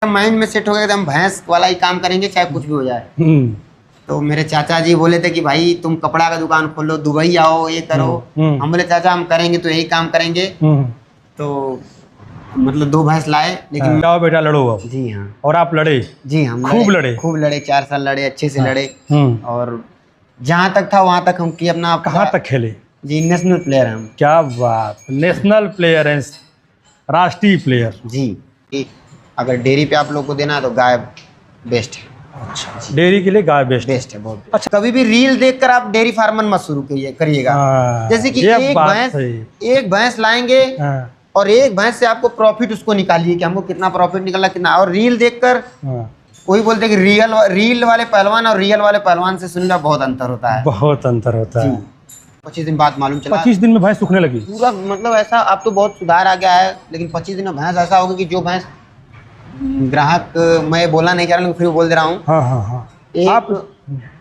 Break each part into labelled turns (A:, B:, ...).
A: Mind में set हो गया कि हम भैंस वाला ही काम करेंगे चाहे कुछ भी हो जाए। तो मेरे चाचा जी बोले थे कि भाई तुम कपड़ा का दुकान खोलो, दुबई आओ, ये करो। हम बोले चाचा हम करेंगे तो यही काम करेंगे। तो मतलब 2 भैंस लाए, लेकिन
B: जाओ बेटा लड़ो अब।
A: जी हाँ।
B: और आप लड़े?
A: जी हम
B: खूब लड़े?
A: खूब लड़े, 4 साल लड़े, अच्छे से लड़े। और जहाँ तक था वहाँ तक हम किए अपना।
B: कहाँ तक खेले?
A: जी नेशनल प्लेयर हैं हम।
B: क्या बात, नेशनल प्लेयर हैं, राष्ट्रीय प्लेयर।
A: जी अगर डेयरी पे आप लोग को देना है तो गाय बेस्ट है।
B: अच्छा, डेयरी के लिए गाय बेस्ट
A: है बहुत। अच्छा, कभी भी रील देखकर आप डेयरी फार्मर मत शुरू करिएगा। जैसे कि एक भैंस लाएंगे और एक भैंस से आपको प्रॉफिट उसको निकालिए कि हमको कितना प्रॉफिट निकला कितना। और रील देखकर कोई बोलते हैं कि रील वाले पहलवान और रियल वाले पहलवान से सुनना बहुत अंतर होता है।
B: बहुत अंतर होता है।
A: 25 दिन बाद मालूम चला।
B: 25 दिन में भैंस सूखने लगी
A: पूरा, मतलब ऐसा अब तो बहुत सुधार आ गया है, लेकिन 25 दिन में भैंस ऐसा होगा कि जो भैंस ग्राहक, मैं बोलना नहीं चाह रहा, लेकिन फिर बोल दे रहा हूँ। हाँ। आप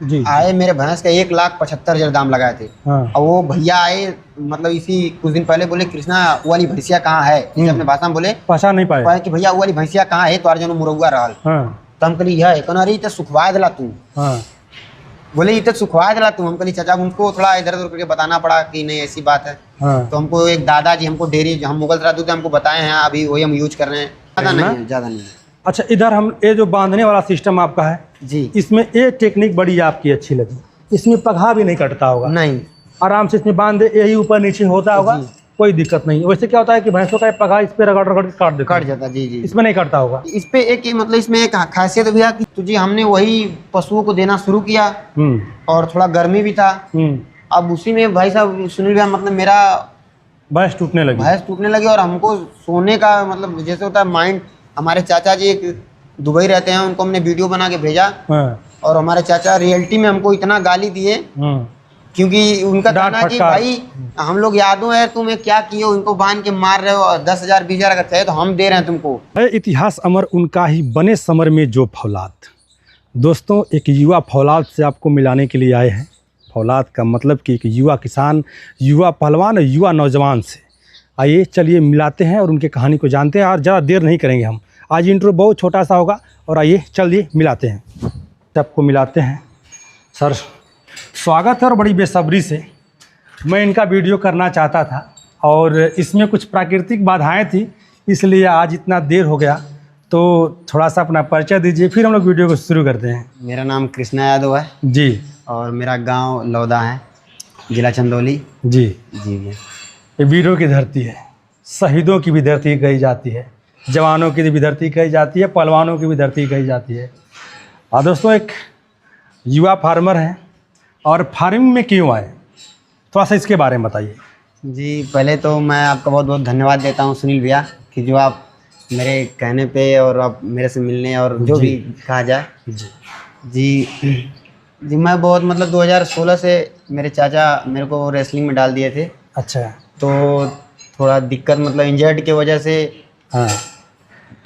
A: जी आए, मेरे भैंस का 1,75,000 दाम लगाए थे। और वो भैया आए, मतलब इसी कुछ दिन पहले बोले कृष्णा वो वाली भैंसिया कहाँ है, अपने भाषा में बोले, पहचान नहीं पाए कि भैया वो वाली भैंसिया कहाँ है, तो अर्जुन मुरौआ रहल। तो हम कहली यह अरे तो सुखवा दिला तू। बोले इतना सुखवा दिला तू। हम कहली चाचा, उनको थोड़ा इधर उधर करके बताना पड़ा कि नहीं ऐसी बात है। तो हमको एक दादाजी हमको डेयरी, हम मुगल सराय दूध हमको बताए हैं, अभी वही हम यूज कर रहे हैं। ज़्यादा नहीं है।
B: अच्छा, इधर हम ये जो बांधने वाला सिस्टम आपका है
A: जी,
B: इसमें ये टेक्निक बड़ी आपकी अच्छी लगी। इसमें पगहा भी नहीं कटता होगा? नहीं, आराम से इसमें बांध दे, यही ऊपर नीचे होता होगा, कोई दिक्कत नहीं। वैसे क्या होता है कि भैंसों का पगहा इस पे रगड़ के काट जाता है। जी, इसमें नहीं कटता होगा। इस पे एक मतलब इसमें एक खासियत भैया कि तुझे हमने वही पशुओं को देना शुरू किया और थोड़ा गर्मी भी था। अब उसी में भाई साहब सुनील भैया, मतलब मेरा भैंस टूटने लगी और हमको सोने का, मतलब जैसे होता है माइंड। हमारे चाचा जी एक दुबई रहते हैं, उनको हमने वीडियो बना के भेजा और हमारे चाचा रियलिटी में हमको इतना गाली दिए, क्योंकि उनका कहना कि भाई हम लोग यादों है तुम्हें क्या किए, उनको बांध के मार रहे हो, 10,000 20,000 अगर चाहिए तो हम दे रहे हैं तुमको। इतिहास अमर उनका ही बने समर में जो फौलाद। दोस्तों, एक युवा फौलाद से आपको मिलाने के लिए आए हैं। फौलाद का मतलब कि एक युवा किसान, युवा पहलवान और युवा नौजवान से। आइए चलिए मिलाते हैं और उनकी कहानी को जानते हैं। और ज़्यादा देर नहीं करेंगे हम, आज इंट्रो बहुत छोटा सा होगा। और आइए चलिए मिलाते हैं, सबको मिलाते हैं। सर स्वागत है। और बड़ी बेसब्री से मैं इनका वीडियो करना चाहता था और इसमें कुछ प्राकृतिक बाधाएं थी, इसलिए आज इतना देर हो गया। तो थोड़ा सा अपना परिचय दीजिए, फिर हम लोग वीडियो को शुरू करते हैं।
A: मेरा नाम कृष्णा यादव है जी, और मेरा गांव लौदा है, जिला चंदौली। जी जी जी।
B: ये वीरों की धरती है, शहीदों की भी धरती कही जाती है, जवानों की भी धरती कही जाती है, पहलवानों की भी धरती कही जाती है। और दोस्तों, एक युवा फार्मर हैं और फार्मिंग में क्यों आए, थोड़ा सा इसके बारे में बताइए।
A: जी, पहले तो मैं आपका बहुत बहुत धन्यवाद देता हूँ सुनील भैया, कि जो आप मेरे कहने पे और आप मेरे से मिलने और जो भी कहा जाए। जी, मैं बहुत, मतलब 2016 से मेरे चाचा मेरे को रेसलिंग में डाल दिए थे।
B: अच्छा।
A: तो थोड़ा दिक्कत, मतलब इंजर्ड की वजह से। हाँ,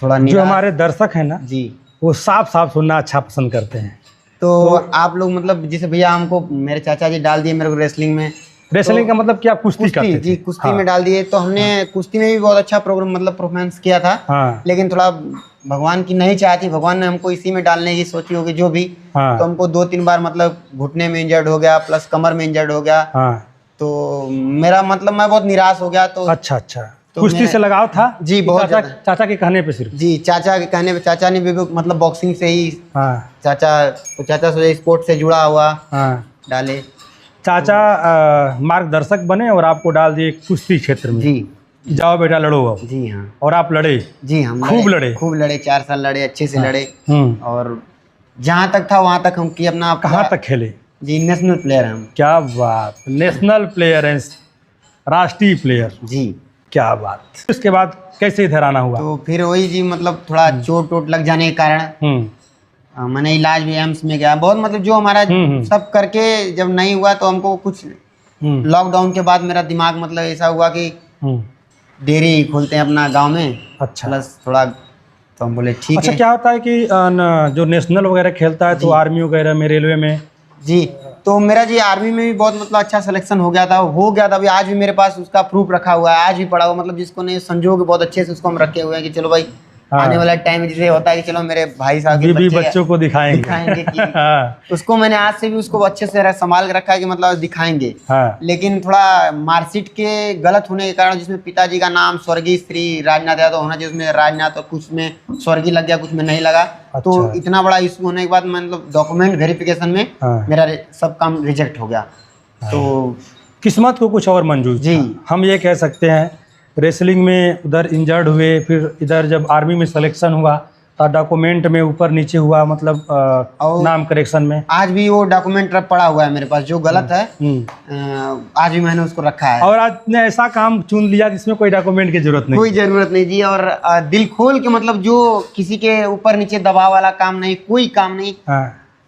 A: थोड़ा
B: जो हमारे दर्शक हैं ना
A: जी, वो
B: साफ सुनना अच्छा पसंद करते हैं।
A: तो आप लोग, मतलब जैसे भैया हमको मेरे चाचा जी डाल दिए मेरे को रेसलिंग में।
B: रेसलिंग का मतलब क्या? कुश्ती करते थे?
A: जी, कुश्ती में डाल दिए। तो हमने कुश्ती में भी बहुत अच्छा प्रोग्राम, मतलब परफॉर्मेंस किया था। लेकिन थोड़ा भगवान की नहीं चाहती, भगवान ने हमको इसी में डालने की सोची होगी जो भी। तो हमको 2-3 बार, मतलब घुटने में इंजर्ड हो गया, प्लस कमर में इंजर्ड हो गया। तो मेरा, मतलब मैं बहुत निराश हो गया। तो अच्छा, तो कुश्ती से लगाव था जी बहुत। चाचा के कहने पे सिर्फ? जी, चाचा के कहने पे। चाचा ने भी मतलब बॉक्सिंग से ही, चाचा से स्पोर्ट से जुड़ा हुआ डाले। चाचा मार्गदर्शक बने और आपको डाल दिए कुश्ती क्षेत्र में। जी, जाओ बेटा लड़ो अब। जी हाँ। और आप लड़े? जी हम खूब लड़े, 4 साल लड़े, अच्छे से लड़े। और जहाँ तक था वहाँ तक हम किए अपना। कहाँ तक खेले? जी, नेशनल प्लेयर हैं हम। क्या बात, नेशनल प्लेयर हैं, राष्ट्रीय प्लेयर। जी, क्या बात। उसके बाद कैसे इधर आना हुआ? तो फिर वही जी, मतलब थोड़ा चोट लग जाने के कारण मैंने इलाज भी एम्स में गया बहुत, मतलब जो हमारा सब करके जब नहीं हुआ तो हमको कुछ लॉकडाउन के बाद मेरा दिमाग, मतलब ऐसा हुआ कि डेयरी खोलते हैं अपना गांव में। अच्छा। प्लस थोड़ा, तो हम बोले ठीक है। अच्छा, क्या होता है कि जो नेशनल वगैरह खेलता है तो आर्मी वगैरह में, रेलवे में? जी, तो मेरा जी आर्मी में भी बहुत, मतलब अच्छा सिलेक्शन हो गया था। अभी आज भी मेरे पास उसका प्रूफ रखा हुआ है, आज भी पड़ा हुआ, मतलब जिसको नहीं संजोग बहुत अच्छे से उसको हम रखे हुए हैं कि चलो भाई आने वाला टाइम जैसे होता है कि चलो मेरे भाई साहब के
B: बच्चों को दिखाएंगे
A: कि उसको मैंने आज से भी उसको अच्छे से संभाल के रखा है कि मतलब दिखाएंगे। लेकिन थोड़ा मार्कशीट के गलत होने के कारण जिसमें पिताजी का नाम स्वर्गीय श्री राजनाथ यादव होना चाहिए, उसमें राजनाथ और कुछ में स्वर्गीय लग गया, कुछ में नहीं लगा। तो इतना बड़ा इशू होने के बाद मतलब डॉक्यूमेंट वेरिफिकेशन में मेरा सब काम रिजेक्ट हो गया। तो
B: किस्मत को कुछ और मंजूर जी। हम ये कह सकते हैं रेसलिंग में उधर इंजर्ड हुए, फिर इधर जब आर्मी में सिलेक्शन हुआ तो डॉक्यूमेंट में ऊपर नीचे हुआ, मतलब नाम करेक्शन में आज
A: भी वो डॉक्यूमेंट पड़ा हुआ है मेरे पास जो गलत है। आज भी मैंने उसको रखा है।
B: और आज ने ऐसा काम चुन लिया जिसमें कोई डॉक्यूमेंट की जरूरत नहीं,
A: कोई जरूरत नहीं जी। और दिल खोल के मतलब जो किसी के ऊपर नीचे दबाव वाला काम नहीं, कोई काम नहीं।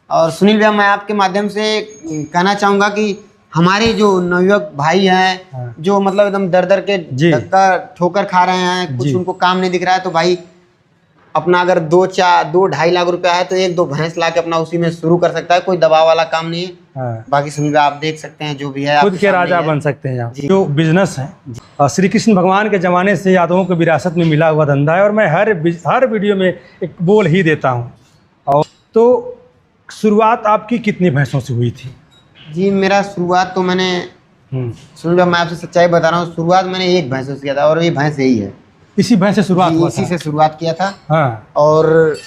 A: और सुनील भैया मैं आपके माध्यम से कहना चाहूंगा कि हमारे जो नवयुवक भाई हैं जो मतलब एकदम दर दर के धक्का ठोकर खा रहे हैं, कुछ उनको काम नहीं दिख रहा है, तो भाई अपना अगर 2-2.5 लाख रुपया है तो 1-2 भैंस ला के अपना उसी में शुरू कर सकता है। कोई दबाव वाला काम नहीं है। बाकी सुनील आप देख सकते हैं जो भी है
B: खुद के राजा बन सकते हैं। जो बिजनेस है श्री कृष्ण भगवान के जमाने से यादवों को विरासत में मिला हुआ धंधा है, और मैं हर वीडियो में एक बोल ही देता हूँ। और तो शुरुआत आपकी कितनी भैंसों से हुई थी?
A: जी मेरा शुरुआत तो मैंने सुन लो, मैं आपसे सच्चाई बता रहा हूँ, शुरुआत मैंने एक भैंस से किया था और ये भैंस यही है।
B: इसी भैंस से शुरुआत हुआ?
A: इसी से शुरुआत किया था। और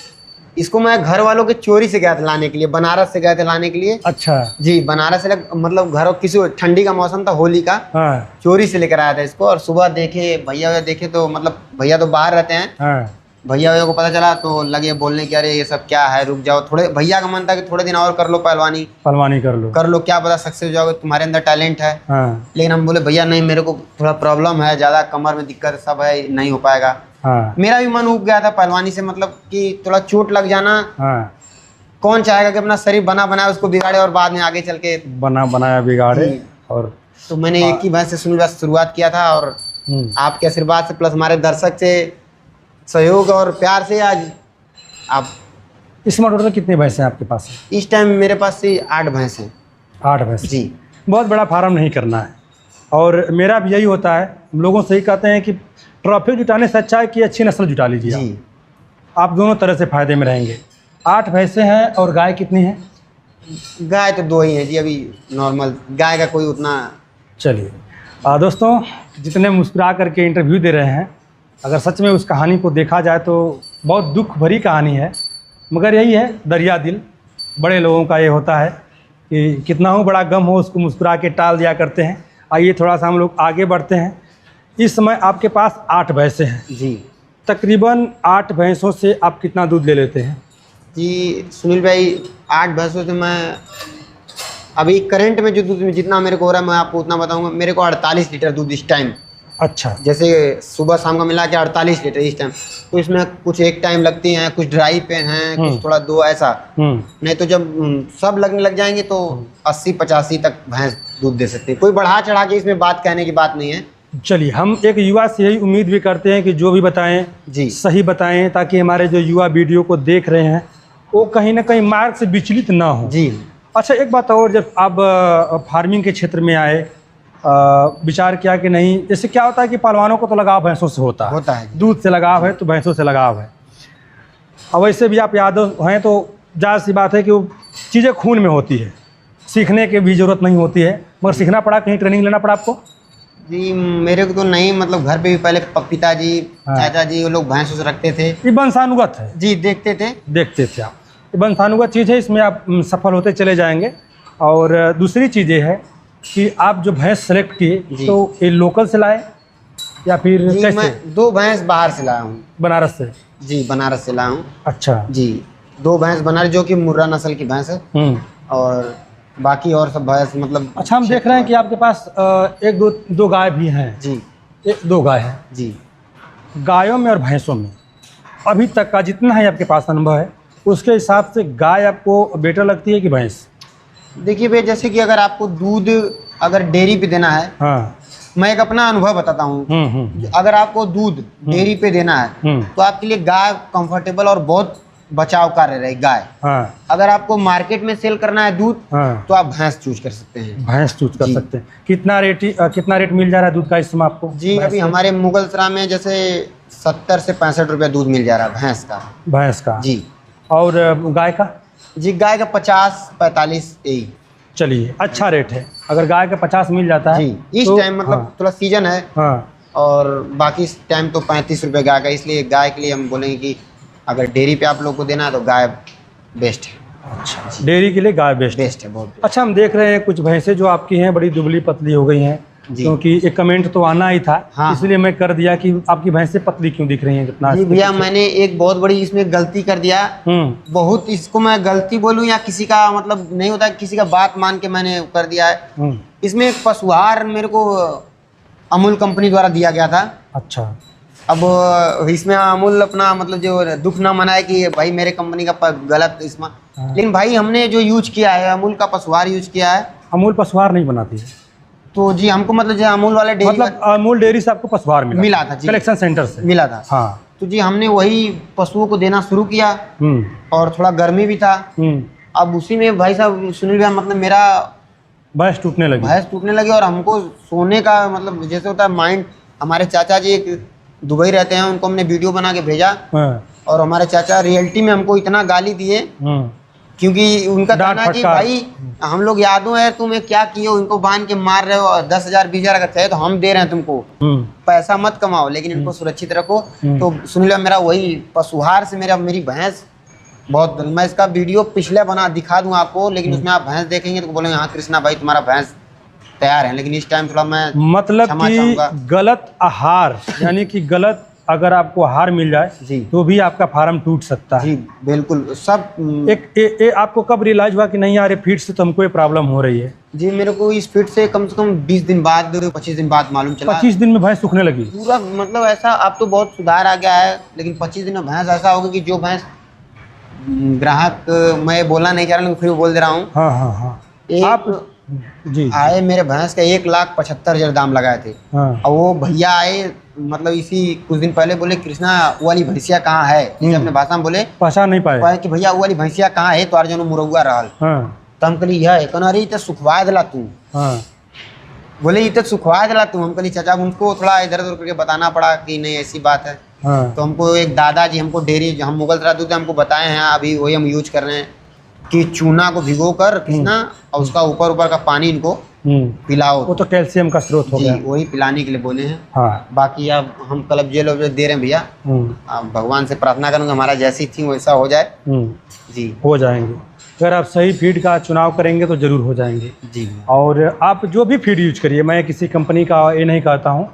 A: इसको मैं घर वालों के चोरी से गया था लाने के लिए, बनारस से गए थे लाने के लिए।
B: अच्छा
A: जी, बनारस से मतलब घर किसी ठंडी का मौसम था, होली का, चोरी से लेकर आया था इसको। और सुबह देखे भैया देखे तो मतलब भैया तो बाहर रहते हैं, भैया को पता चला तो लगे बोलने की अरे ये सब क्या है, रुक जाओ थोड़े। भैया का मन था कि थोड़े दिन और कर लो पहलवानी कर लो, क्या पता सक्सेस हो जाओगे, तुम्हारे अंदर टैलेंट है। लेकिन हम बोले भैया नहीं, मेरे को थोड़ा प्रॉब्लम है, ज्यादा कमर में दिक्कत सब है, नहीं हो पाएगा। मेरा भी मन उब गया था पहलवानी से, मतलब कि थोड़ा चोट लग जाना। कौन चाहेगा कि अपना शरीर बना बनाया उसको बिगाड़े और बाद में आगे चल के बनाया बिगाड़े। और तो मैंने एक ही भैंस से शुरुआत किया था, और आपके आशीर्वाद से प्लस हमारे दर्शक से सहयोग और प्यार से आज आप।
B: इस में टोटल कितने भैंस हैं आपके पास?
A: इस टाइम मेरे पास से 8 भैंस हैं।
B: 8 भैंस
A: जी।
B: बहुत बड़ा फार्म नहीं करना है, और मेरा भी यही होता है। हम लोगों से ही कहते हैं कि ट्रॉफी जुटाने से अच्छा है कि अच्छी नस्ल जुटा लीजिए जी। आप दोनों तरह से फ़ायदे में रहेंगे। 8 भैंसें हैं। और गाय कितनी है?
A: गाय तो 2 ही है जी, अभी नॉर्मल गाय का कोई उतना।
B: चलिए दोस्तों, जितने मुस्कुरा करके इंटरव्यू दे रहे हैं, अगर सच में उस कहानी को देखा जाए तो बहुत दुख भरी कहानी है, मगर यही है दरिया दिल। बड़े लोगों का ये होता है कि कितना हो बड़ा गम हो उसको मुस्कुरा के टाल दिया करते हैं। आइए थोड़ा सा हम लोग आगे बढ़ते हैं। इस समय आपके पास 8 भैंसें हैं
A: जी।
B: तकरीबन 8 भैंसों से आप कितना दूध ले लेते हैं?
A: जी सुनील भाई, 8 भैंसों से मैं अभी करंट में जो दूध जितना मेरे को हो रहा है मैं आपको उतना बताऊँगा। मेरे को 48 लीटर दूध इस टाइम।
B: अच्छा।
A: जैसे सुबह शाम का मिला के 48 लीटर इस टाइम। तो इसमें कुछ एक टाइम लगती हैं, कुछ ड्राई पे हैं, कुछ थोड़ा 2 ऐसा। नहीं तो जब सब लगने लग जाएंगे तो 80-85 तक भैंस दूध दे सकते हैं। कोई बढ़ा चढ़ा के इसमें बात कहने की बात नहीं है।
B: चलिए, हम एक युवा से यही उम्मीद भी करते हैं कि जो भी बताएं
A: जी
B: सही बताएं, ताकि हमारे जो युवा वीडियो को देख रहे हैं वो कहीं ना कहीं मार्ग से विचलित ना हो
A: जी।
B: अच्छा, एक बात और, जब आप फार्मिंग के क्षेत्र में आए, विचार किया कि नहीं, जैसे क्या होता है कि पहलवानों को तो लगाव भैंसों से होता है, दूध से लगाव है तो भैंसों से लगाव है। और वैसे भी आप यादव हैं तो ज़्यादा सी बात है कि वो चीज़ें खून में होती है, सीखने की भी ज़रूरत नहीं होती है। मगर सीखना पड़ा, कहीं ट्रेनिंग लेना पड़ा आपको?
A: जी मेरे को तो नहीं, मतलब घर पे भी पहले पिताजी चाचा जी वो लोग भैंसों से रखते थे।
B: ये वंशानुगत है जी,
A: देखते थे
B: आप। ये वंशानुगत चीज़ है, इसमें आप सफल होते चले जाएंगे। और दूसरी चीज़ ये है कि आप जो भैंस सेलेक्ट किए तो ये लोकल से लाए या फिर कैसे?
A: मैं 2 भैंस बाहर से लाया हूँ,
B: बनारस से।
A: जी बनारस से लाया हूँ।
B: अच्छा
A: जी, 2 भैंस बनारस जो कि मुर्रा नस्ल की भैंस है, और बाकी और सब भैंस मतलब।
B: अच्छा, हम देख रहे हैं कि आपके पास 1-2 गाय भी हैं
A: जी।
B: 1-2 गाय हैं
A: जी।
B: गायों में और भैंसों में अभी तक का जितना है आपके पास अनुभव है, उसके हिसाब से गाय आपको बेटर लगती है कि भैंस?
A: देखिए भैया, जैसे कि अगर आपको दूध अगर डेयरी पे देना है, मैं एक अपना अनुभव बताता हूँ। अगर आपको दूध डेयरी पे देना है तो आपके लिए गाय कंफर्टेबल और बहुत बचाव कार्य रहे गाय। अगर आपको मार्केट में सेल करना है दूध तो आप भैंस चूज कर सकते हैं।
B: भैंस चूज कर सकते हैं। कितना रेट मिल जा रहा है दूध का इस समय आपको?
A: जी अभी हमारे मुगलसराय में जैसे 70 से 65 रुपया दूध मिल जा रहा है भैंस का
B: जी। और गाय का?
A: जी गाय का 50-45 यही।
B: चलिए, अच्छा रेट है। अगर गाय का 50 मिल जाता है
A: जी इस टाइम मतलब
B: हाँ,
A: थोड़ा सीजन है
B: हाँ,
A: और बाकी इस टाइम तो 35 रुपये गाय का, इसलिए गाय के लिए हम बोलेंगे कि अगर डेयरी पे आप लोग को देना है तो गाय बेस्ट है।
B: अच्छा, डेयरी के लिए गाय बेस्ट
A: है बहुत।
B: अच्छा, हम देख रहे हैं कुछ भैंसें जो आपकी हैं बड़ी दुबली पतली हो गई हैं, क्योंकि एक कमेंट तो आना ही था। हाँ, इसलिए मैं कर दिया कि आपकी भैंसें पतली क्यों दिख रही हैं कितना।
A: जी भैया, मैंने एक बहुत बड़ी इसमें गलती कर दिया। बहुत, इसको मैं गलती बोलूं या किसी का मतलब नहीं होता, किसी का बात मान के मैंने कर दिया है। इसमें एक पशुहार मेरे को अमूल कंपनी द्वारा दिया गया था।
B: अच्छा,
A: अब इसमें अमूल अपना मतलब जो दुख ना मनाए कि भाई मेरे कंपनी का गलत इसमें, लेकिन भाई हमने जो यूज किया है अमूल का पशुहार यूज किया है।
B: अमूल पशुहार नहीं बनाती है
A: तो जी हमको मतलब जो अमूल वाले डेयरी,
B: मतलब अमूल डेयरी से आपको पशुहार
A: मिला था जी,
B: कलेक्शन सेंटर से
A: मिला था।
B: हाँ,
A: तो जी हमने वही पशुओं को देना शुरू किया और थोड़ा गर्मी भी था। अब उसी में भाई साहब सुनील भैया मतलब मेरा भैंस टूटने लगी और हमको सोने का मतलब जैसे होता है माइंड। हमारे चाचा जी एक दुबई रहते हैं, उनको हमने वीडियो बना के भेजा और हमारे चाचा रियलिटी में हमको इतना गाली दिए, क्योंकि उनका कहना कि भाई हम लोग यादों है तुम्हें क्या किए, उनको बांध के मार रहे हो, 10,000 20,000 अगर थे तो हम दे रहे हैं तुमको, पैसा मत कमाओ लेकिन इनको सुरक्षित रखो। तो सुन लो, मेरा वही पशुहार से मेरी भैंस बहुत, मैं इसका वीडियो पिछले बना दिखा दूं आपको, लेकिन उसमें आप भैंस देखेंगे तो बोलेंगे हाँ कृष्णा भाई तुम्हारा भैंस तैयार है। लेकिन इस टाइम थोड़ा मैं
B: मतलब कि गलत आहार यानी कि गलत अगर आपको आहार मिल जाए जी तो भी आपका फार्म टूट सकता है।
A: जी बिल्कुल। सब
B: एक आपको कब रियलाइज हुआ कि नहीं यार ये फीड से तो हमको ये प्रॉब्लम हो रही है?
A: जी मेरे को इस फीड से कम 20 दिन बाद 25 दिन बाद मालूम चला।
B: 25 दिन में भैंस सूखने लगी
A: पूरा? मतलब ऐसा अब तो बहुत सुधार आ गया है, लेकिन 25 दिन में भैंस ऐसा होगा कि जो भैंस ग्राहक, मैं बोलना नहीं चाह रहा लेकिन फिर बोल दे रहा हूँ।
B: हाँ हाँ हाँ, आप जी
A: आए मेरे भैंस का 1,75,000 दाम लगाए थे। हाँ। और वो भैया आए मतलब इसी कुछ दिन पहले बोले कृष्णा वो वाली भैंसिया कहाँ है, जैसे अपने भाषा में बोले,
B: पहचान नहीं पाए
A: कि भैया वो वाली भैंसिया कहाँ है, तो जो मुरौआ रहल। तो हम कहली यह कहना अरे तो सुखवा दिला तू। बोले ये तो सुखवा दिला तू। हम कहली चाचा, उनको थोड़ा इधर उधर करके बताना पड़ा कि नहीं ऐसी बात है। तो हमको एक दादाजी हमको डेयरी, हम मुगल सराय दूध हमको बताए हैं, अभी वही हम यूज कर रहे हैं कि चूना को भिगो कर कृष्णा और उसका ऊपर का पानी इनको पिलाओ।
B: वो तो कैल्शियम का स्रोत हो गया,
A: वही पिलाने के लिए बोले हैं।
B: हाँ।
A: बाकी अब हम क्लब जेल दे रहे हैं भैया, भगवान से प्रार्थना करूंगा हमारा जैसी थी वैसा हो जाए। जी हो
B: जाएंगे, अगर आप सही फीड का चुनाव करेंगे तो जरूर हो जाएंगे जी। और आप जो भी फीड यूज करिए, मैं किसी कंपनी का ये नहीं कहता हूँ,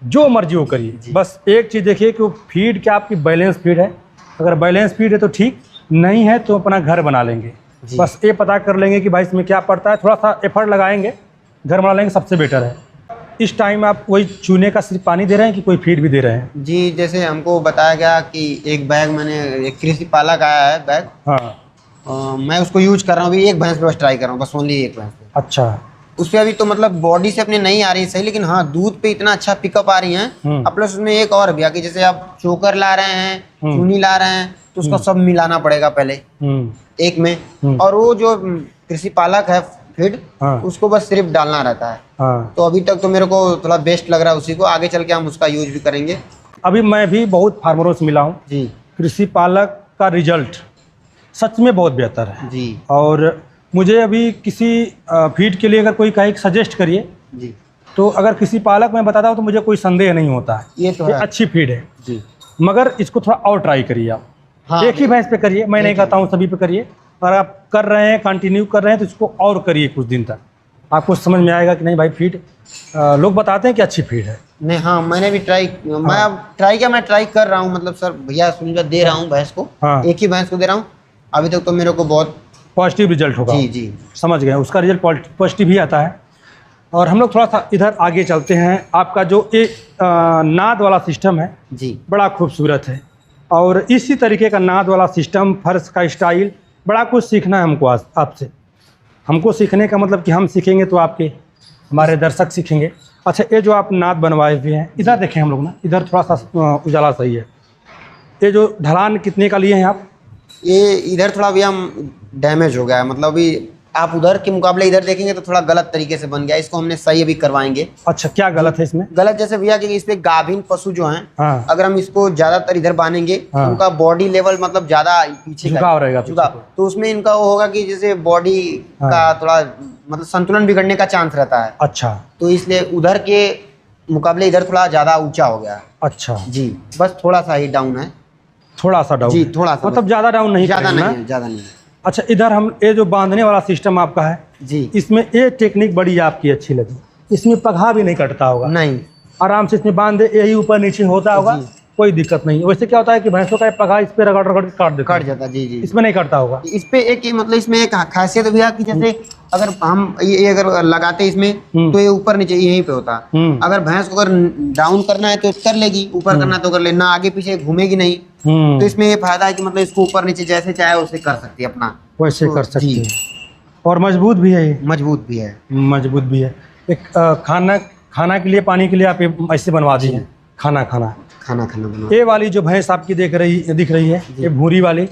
B: जो मर्जी वो करिए, बस एक चीज़ देखिए कि वो फीड क्या आपकी बैलेंस फीड है। अगर बैलेंस फीड है तो ठीक, नहीं है तो अपना घर बना लेंगे। बस ये पता कर लेंगे कि भाई इसमें क्या पड़ता है, थोड़ा सा एफर्ट लगाएंगे, घर बना लेंगे, सबसे बेटर है। इस टाइम आप वही चूने का सिर्फ पानी दे रहे हैं कि कोई फीड भी दे रहे हैं?
A: जी जैसे हमको बताया गया कि एक बैग, मैंने एक कृषि पालक आया है बैग, हाँ मैं उसको यूज कर रहा हूँ अभी, एक भैंस पे बस ट्राई कर रहा हूँ, बस ओनली एक भैंस पे।
B: अच्छा,
A: उस पर अभी तो मतलब बॉडी से अपने नहीं आ रही है सही, लेकिन हाँ दूध पे इतना अच्छा पिकअप आ रही है। प्लस उसमें एक और भी कि जैसे आप चोकर ला रहे हैं, चूनी ला रहे हैं, तो उसका सब मिलाना पड़ेगा पहले एक में, और वो जो कृषि पालक है फीड, उसको बस सिर्फ डालना रहता है। तो अभी तक तो मेरे को थोड़ा बेस्ट लग रहा है उसी को, आगे चल के हम उसका यूज भी करेंगे।
B: अभी मैं भी बहुत फार्मरों से मिला हूँ जी, कृषि पालक का रिजल्ट सच में बहुत बेहतर है जी। और मुझे अभी किसी फीड के लिए अगर कोई कहे सजेस्ट करिए जी, तो अगर किसी पालक में बताता हूँ तो मुझे कोई संदेह नहीं होता है, ये तो है अच्छी फीड है जी। मगर इसको थोड़ा और ट्राई करिए आप। हाँ, एक ही भैंस पे करिए, मैं नहीं कहता हूँ सभी पे करिए, और आप कर रहे हैं, कंटिन्यू कर रहे हैं तो इसको और करिए कुछ दिन तक, आपको समझ में आएगा कि नहीं भाई फीड लोग बताते हैं कि अच्छी फीड है।
A: नहीं हाँ मैंने भी ट्राई, मैं अब ट्राई किया, मैं ट्राई कर रहा हूँ, मतलब सर भैया सुनिए दे रहा हूँ भैंस को, एक ही भैंस को दे रहा हूँ अभी तक, तो मेरे को बहुत
B: पॉजिटिव रिजल्ट होगा जी जी, समझ गए, उसका रिजल्ट पॉजिटिव ही आता है। और हम लोग थोड़ा सा इधर आगे चलते हैं। आपका जो एक नाद वाला सिस्टम है जी, बड़ा खूबसूरत है, और इसी तरीके का नाद वाला सिस्टम, फर्श का स्टाइल, बड़ा कुछ सीखना है हमको आपसे। हमको सीखने का मतलब कि हम सीखेंगे तो आपके हमारे दर्शक सीखेंगे। अच्छा, ये जो आप नाद बनवाए हुए हैं, इधर देखें हम लोग ना, इधर थोड़ा सा उजाला सही है। ये जो ढलान कितने का लिए हैं आप?
A: ये इधर थोड़ा भी हम डैमेज हो गया है, मतलब अभी आप उधर के मुकाबले इधर देखेंगे तो थोड़ा गलत तरीके से बन गया, इसको हमने सही अभी करवाएंगे।
B: अच्छा, क्या गलत है इसमें?
A: गलत जैसे भैया कि इस पे गाभिन पशु जो हैं,
B: हाँ।
A: अगर हम इसको ज्यादातर इधर बांधेंगे
B: हाँ।
A: उनका बॉडी लेवल मतलब ज्यादा पीछे
B: झुकाव रहेगा,
A: झुकाव, तो उसमें इनका वो होगा कि जैसे बॉडी का थोड़ा मतलब संतुलन बिगड़ने का चांस रहता है।
B: अच्छा,
A: तो इसलिए उधर के मुकाबले इधर थोड़ा ज्यादा ऊंचा हो गया।
B: अच्छा
A: जी, बस थोड़ा सा ही डाउन है,
B: थोड़ा सा डाउन
A: जी, थोड़ा सा,
B: मतलब ज्यादा डाउन नहीं,
A: ज्यादा नहीं है, ज्यादा नहीं है।
B: अच्छा, इधर हम ये जो बांधने वाला सिस्टम आपका है
A: जी,
B: इसमें ये टेक्निक बड़ी आपकी अच्छी लगी, इसमें पगहा भी नहीं कटता होगा,
A: नहीं,
B: आराम से इसमें बांध दे, यही ऊपर नीचे होता होगा, कोई दिक्कत नहीं। वैसे क्या होता है कि भैंसों का पगहा इस पे रगड़ रगड़ के काट
A: जाता है। जी जी,
B: इसमें नहीं कटता होगा।
A: इस पे एक मतलब इसमें एक खासियत भैया कि जैसे अगर हम ये अगर लगाते इसमें तो ये ऊपर नीचे यहीं पे होता। अगर भैंस को अगर डाउन करना है तो कर लेगी, ऊपर करना है तो कर ले, ना आगे पीछे घूमेगी नहीं। तो इसमें ये फायदा है कि मतलब इसको ऊपर नीचे जैसे चाहे वैसे कर सकती है, अपना
B: वैसे कर सकती है, और मजबूत भी है, ये
A: मजबूत भी है,
B: मजबूत भी है। एक खाना के लिए, पानी के लिए आप ऐसे बनवा दीजिए, खाना
A: बना।
B: ये वाली जो भैंस आपकी दिख रही है, ये भूरी वाली,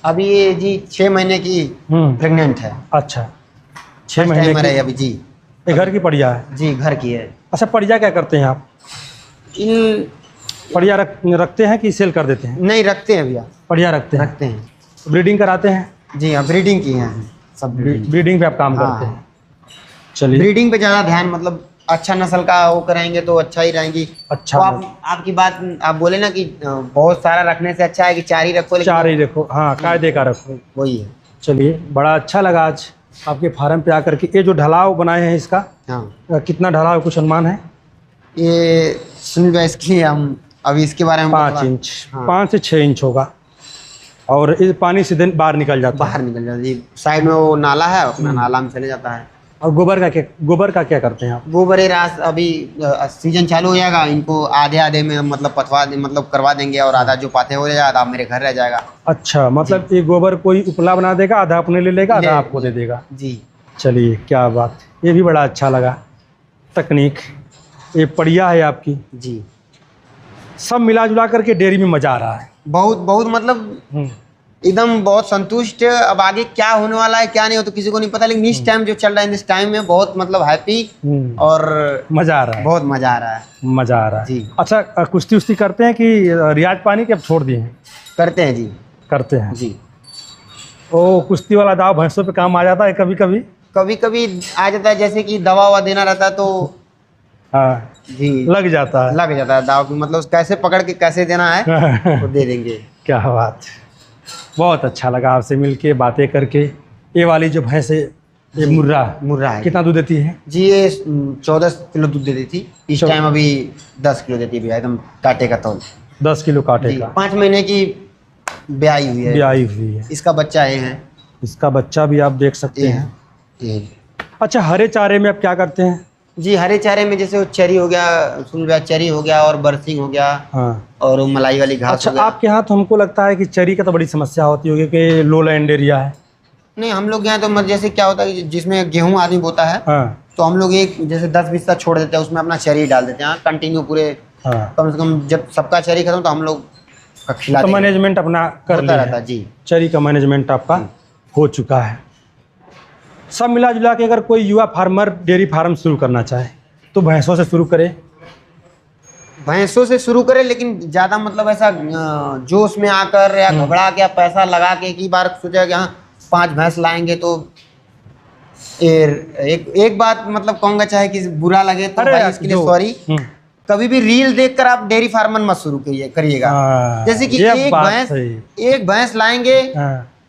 A: अभी ये जी 6 महीने की प्रेग्नेंट है।
B: अच्छा, 6 महीने की
A: अभी जी।
B: ये घर की बढ़िया है?
A: जी, घर की है।
B: अच्छा, बढ़िया क्या करते हैं आप?
A: इन
B: बढ़िया रखते हैं कि सेल कर देते हैं?
A: नहीं, रखते हैं भैया,
B: बढ़िया रखते हैं। ब्रीडिंग कराते हैं? जी हाँ, ब्रीडिंग की है सब, ब्रीडिंग पे आप काम करते हैं। चलिए,
A: ब्रीडिंग पे ज़्यादा ध्यान, मतलब अच्छा नस्ल का वो कराएंगे तो अच्छा ही रहेंगी।
B: अच्छा,
A: तो आपकी बात आप बोले ना कि बहुत सारा रखने से अच्छा है कि 4 ही रखो,
B: 4 ही रखो, हाँ, कायदे का रखो,
A: वही है।
B: चलिए, बड़ा अच्छा लगा आज आपके फार्म पे आकर के। ये जो ढलाव बनाए हैं इसका,
A: हाँ,
B: कितना ढलाव कुछ अनुमान है?
A: ये सुनील भाई, इसके हम अभी इसके बारे में
B: 5 इंच, 5 से 6 इंच होगा, और इस पानी सीधे बाहर निकल जाता है।
A: जी, साइड में वो नाला है, अपना नाला में चले जाता है।
B: और गोबर का क्या करते हैं आप?
A: गोबर रास अभी सीजन चालू हो जाएगा, इनको आधे में मतलब मतलब करवा देंगे, और आधा जो पाते हो जाएगा आधा मेरे घर रह जाएगा।
B: अच्छा, मतलब ये गोबर कोई उपला बना देगा, आधा अपने ले लेगा, आधा आपको दे देगा।
A: जी,
B: चलिए, क्या बात, ये भी बड़ा अच्छा लगा तकनीक, ये बढ़िया है आपकी।
A: जी,
B: सब मिला जुला करके डेयरी में मजा आ रहा है,
A: बहुत मतलब एकदम बहुत संतुष्ट। अब आगे क्या होने वाला है क्या नहीं हो तो किसी को नहीं पता, लेकिन इस टाइम जो चल रहा है, इस टाइम में बहुत मतलब हैप्पी और
B: मजा आ रहा है,
A: बहुत मजा आ रहा है,
B: मजा आ रहा है
A: जी।
B: अच्छा, कुश्ती उस्ती करते हैं कि रियाज पानी के अब छोड़ दिए हैं?
A: करते हैं जी,
B: करते हैं
A: जी।
B: ओ, कुश्ती वाला दाव भैंसों पे काम आ जाता है कभी कभी
A: आ जाता है, जैसे कि दवा ववा देना रहता है तो
B: हाँ
A: जी
B: लग जाता है
A: दाव की, मतलब कैसे पकड़ के कैसे देना है तो दे देंगे।
B: क्या बात, बहुत अच्छा लगा आपसे मिलके, बातें करके। ये वाली जो भैंस है, ये मुर्रा है, कितना दूध देती है
A: जी? ये 14 किलो दूध देती थी, इस टाइम अभी 10 किलो देती है भैया, एकदम कांटे का तौल।
B: 10 किलो कांटे का।
A: 5 महीने की ब्याई हुई है। इसका बच्चा है, इसका
B: बच्चा भी आप देख सकते हैं। अच्छा, हरे चारे में आप क्या करते हैं?
A: जी, हरे चारे में जैसे चरी हो गया, चरी हो गया, और बरसिंग हो गया,
B: हाँ,
A: और मलाई वाली घास।
B: अच्छा,
A: हो गया।
B: आपके यहाँ तो हमको लगता है कि चरी का तो बड़ी समस्या होती होगी कि लो लैंड एरिया है।
A: नहीं, हम लोग यहाँ तो जैसे क्या होता है, जिसमें गेहूं आदमी बोता है,
B: हाँ,
A: तो हम लोग एक जैसे 10 बिस्सा छोड़ देते हैं, उसमें अपना चरी डाल देते हैं कंटिन्यू पूरे।
B: हाँ,
A: कम से कम जब सबका चरी खत्म तो हम लोग
B: तो मैनेजमेंट अपना कर लेता है
A: जी।
B: चरी का मैनेजमेंट आपका हो चुका है। सब मिला जुला के अगर कोई युवा फार्मर डेयरी फार्म शुरू करना चाहे तो भैंसों से शुरू करे, लेकिन ज़्यादा मतलब ऐसा जोश में आकर या घबरा के पैसा लगा के एक ही बार सोचा कि हाँ 5 भैंस लाएंगे तो एक बात मतलब कहूँगा, चाहे कि बुरा लगे तो भाई इसके लिए सॉरी, कभी भी रील देखकर आप डेयरी फार्मर मत शुरू करिएगा। जैसे कि एक भैंस लाएंगे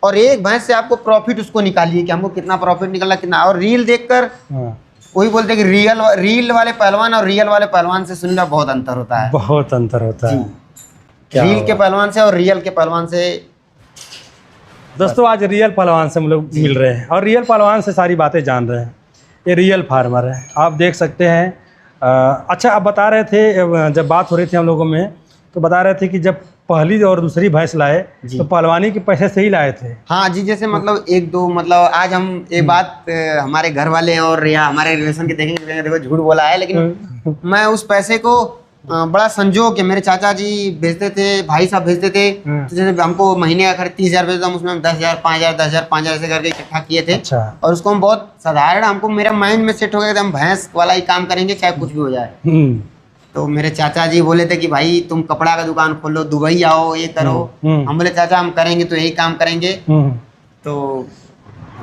B: और एक भैंस से आपको प्रॉफिट उसको निकालिए कि हमको कितना प्रॉफिट निकला कितना, और रील देखकर वही बोलते हैं कि रील वाले पहलवान और रियल वाले पहलवान से सुनना बहुत अंतर होता है, बहुत अंतर होता है।
A: रील के पहलवान से और रियल के पहलवान से।
B: दोस्तों, आज रियल पहलवान से हम लोग मिल रहे हैं और रियल पहलवान से सारी बातें जान रहे हैं। ये रियल फार्मर है, आप देख सकते हैं। अच्छा, आप बता रहे थे, जब बात हो रही थी हम लोगों में, तो बता रहे थे कि जब पहली और दूसरी भैंस लाए तो पहलवानी के पैसे से ही लाए थे।
A: हाँ जी, जैसे मतलब 1-2 मतलब आज हम एक बात हमारे घर वाले और या हमारे रिलेशन के देखेंगे, देखो झूठ बोला है, लेकिन मैं उस पैसे को बड़ा संजोग है, मेरे चाचा जी भेजते थे, भाई साहब भेजते थे, तो जैसे हमको महीने का खर्च 30,000 भेजता हूँ, उसमें हम 10,000 5,000 10,000 5,000 ऐसे करके इकट्ठा किए थे।
B: अच्छा।
A: और उसको हम बहुत साधारण, हमको मेरा माइंड में सेट हो गया कि हम भैंस वाला ही काम करेंगे चाहे कुछ भी हो जाए। तो मेरे चाचा जी बोले थे कि भाई तुम कपड़ा का दुकान खोलो, दुबई आओ, ये करो। हम बोले चाचा हम करेंगे तो यही काम करेंगे। तो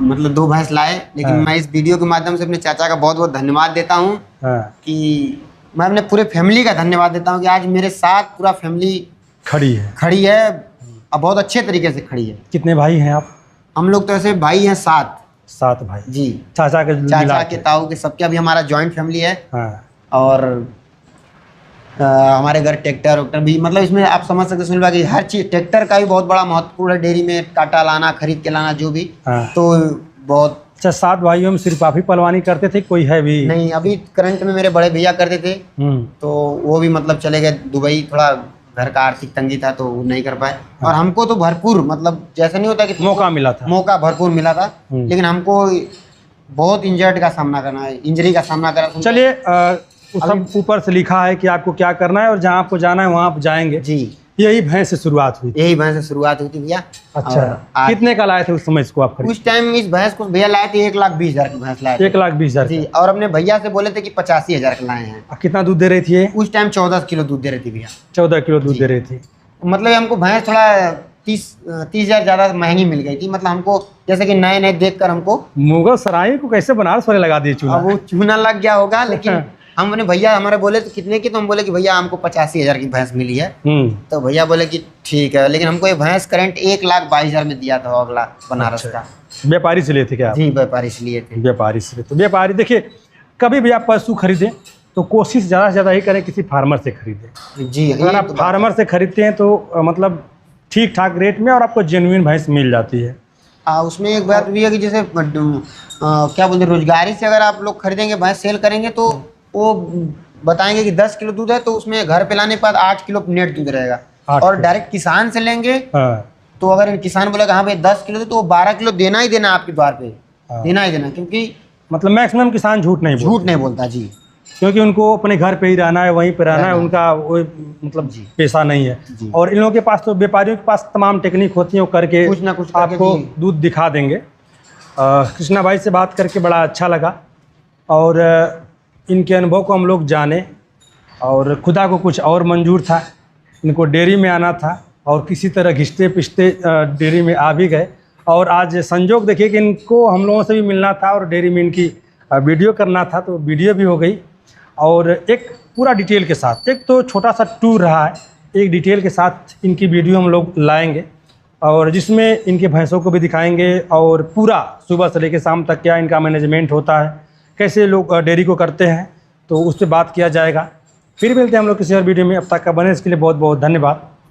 A: मतलब 2 भैंस लाए। लेकिन मैं इस वीडियो के माध्यम से अपने चाचा का बहुत बहुत धन्यवाद देता हूँ कि मैं अपने पूरे फैमिली का धन्यवाद देता हूँ कि आज मेरे साथ पूरा फैमिली खड़ी है और बहुत अच्छे तरीके से खड़ी है।
B: कितने भाई हैं आप? हम
A: लोग तो ऐसे भाई हैं 7 भाई जी, चाचा के ताऊ के सबके। अभी हमारा जॉइंट फैमिली है। और हमारे घर ट्रैक्टर वैक्टर भी, मतलब इसमें आप समझ सकते सुनील भाई, हर चीज, ट्रैक्टर का भी बहुत बड़ा महत्वपूर्ण है डेयरी में, काटा लाना, खरीद के लाना, जो भी। तो बहुत।
B: अच्छा, 7 भाइयों में सिर्फ आप ही पलवानी करते थे, कोई है भी?
A: नहीं, अभी करंट में मेरे बड़े भैया करते थे, तो वो भी मतलब चले गए दुबई, थोड़ा घर का आर्थिक तंगी था तो वो नहीं कर पाए। और हमको तो भरपूर, मतलब जैसा नहीं होता कि
B: मौका मिला था,
A: मौका भरपूर मिला था, लेकिन हमको बहुत इंजर्ड का सामना करना है, इंजरी का सामना करना।
B: चलिए, सब ऊपर से लिखा है कि आपको क्या करना है और जहाँ आपको जाना है वहाँ आप जाएंगे जी। यही भैंस से शुरुआत हुई?
A: यही भैंस से शुरुआत हुई थी भैया।
B: अच्छा, कितने का लाए थे उस समय इसको आप?
A: उस टाइम इस भैंस को भैया लाए थे 1,20,000 की भैंस लाए थे।
B: 1,20,000
A: जी। और अपने भैया से बोले थे कि 85,000 का लाए हैं।
B: कितना दूध दे रही थी?
A: उस टाइम 14 किलो दूध दे रही थी भैया।
B: 14 किलो दूध दे रही थी।
A: मतलब हमको भैंस थोड़ा 30,000 ज्यादा महंगी मिल गई थी। मतलब हमको जैसे कि नए नए देख कर हमको
B: मुगल सराय को कैसे बनारस वाले लगा दिए चूना।
A: वो चूना लग गया होगा, लेकिन हम अपने भैया हमारे बोले तो कितने की, तो हम बोले कि भैया हमको 85,000 की भैंस मिली है। तो भैया बोले कि ठीक है, लेकिन हमको ये भैंस करंट 1,22,000 में दिया था अगला बनारस का।
B: व्यापारी से लिए थे क्या?
A: जी, व्यापारी से लिए थे।
B: व्यापारी से। तो व्यापारी, देखिए, कभी भी आप पशु खरीदें तो कोशिश ज़्यादा से ज़्यादा ही करें किसी फार्मर से खरीदें जी। अगर आप फार्मर से खरीदते हैं तो मतलब ठीक ठाक रेट में और आपको जेन्युइन भैंस मिल जाती है।
A: उसमें एक बात भी है कि जैसे क्या बोलते हैं, रोजगारी से अगर आप लोग खरीदेंगे, भैंस सेल करेंगे, तो वो बताएंगे कि 10 किलो दूध है, तो उसमें घर पे लाने के बाद 8 किलो नेट दूध रहेगा। और डायरेक्ट किसान से लेंगे तो अगर किसान बोलेगा हाँ भाई 10 किलो, तो वो 12 किलो देना ही देना आपके द्वार पे, देना ही देना। क्योंकि
B: मतलब मैक्सिमम किसान झूठ नहीं
A: बोलता जी,
B: क्योंकि उनको अपने घर पे ही रहना है, वहीं पे रहना है, उनका वो मतलब पेशा नहीं है। और इन लोगों के पास तो, व्यापारियों के पास तमाम टेक्निक होती है, वो करके
A: कुछ ना कुछ
B: आपको दूध दिखा देंगे। कृष्णा भाई से बात करके बड़ा अच्छा लगा और इनके अनुभव को हम लोग जाने, और खुदा को कुछ और मंजूर था, इनको डेयरी में आना था और किसी तरह घिसते पिसते डेयरी में आ भी गए। और आज संजोग देखिए कि इनको हम लोगों से भी मिलना था और डेयरी में इनकी वीडियो करना था, तो वीडियो भी हो गई। और एक पूरा डिटेल के साथ, एक तो छोटा सा टूर रहा है, एक डिटेल के साथ इनकी वीडियो हम लोग लाएंगे और जिसमें इनके भैंसों को भी दिखाएंगे और पूरा सुबह से लेकर शाम तक क्या इनका मैनेजमेंट होता है, कैसे लोग डेयरी को करते हैं, तो उस पर बात किया जाएगा। फिर मिलते हैं हम लोग किसी और वीडियो में। अब तक का बने इसके लिए बहुत बहुत धन्यवाद।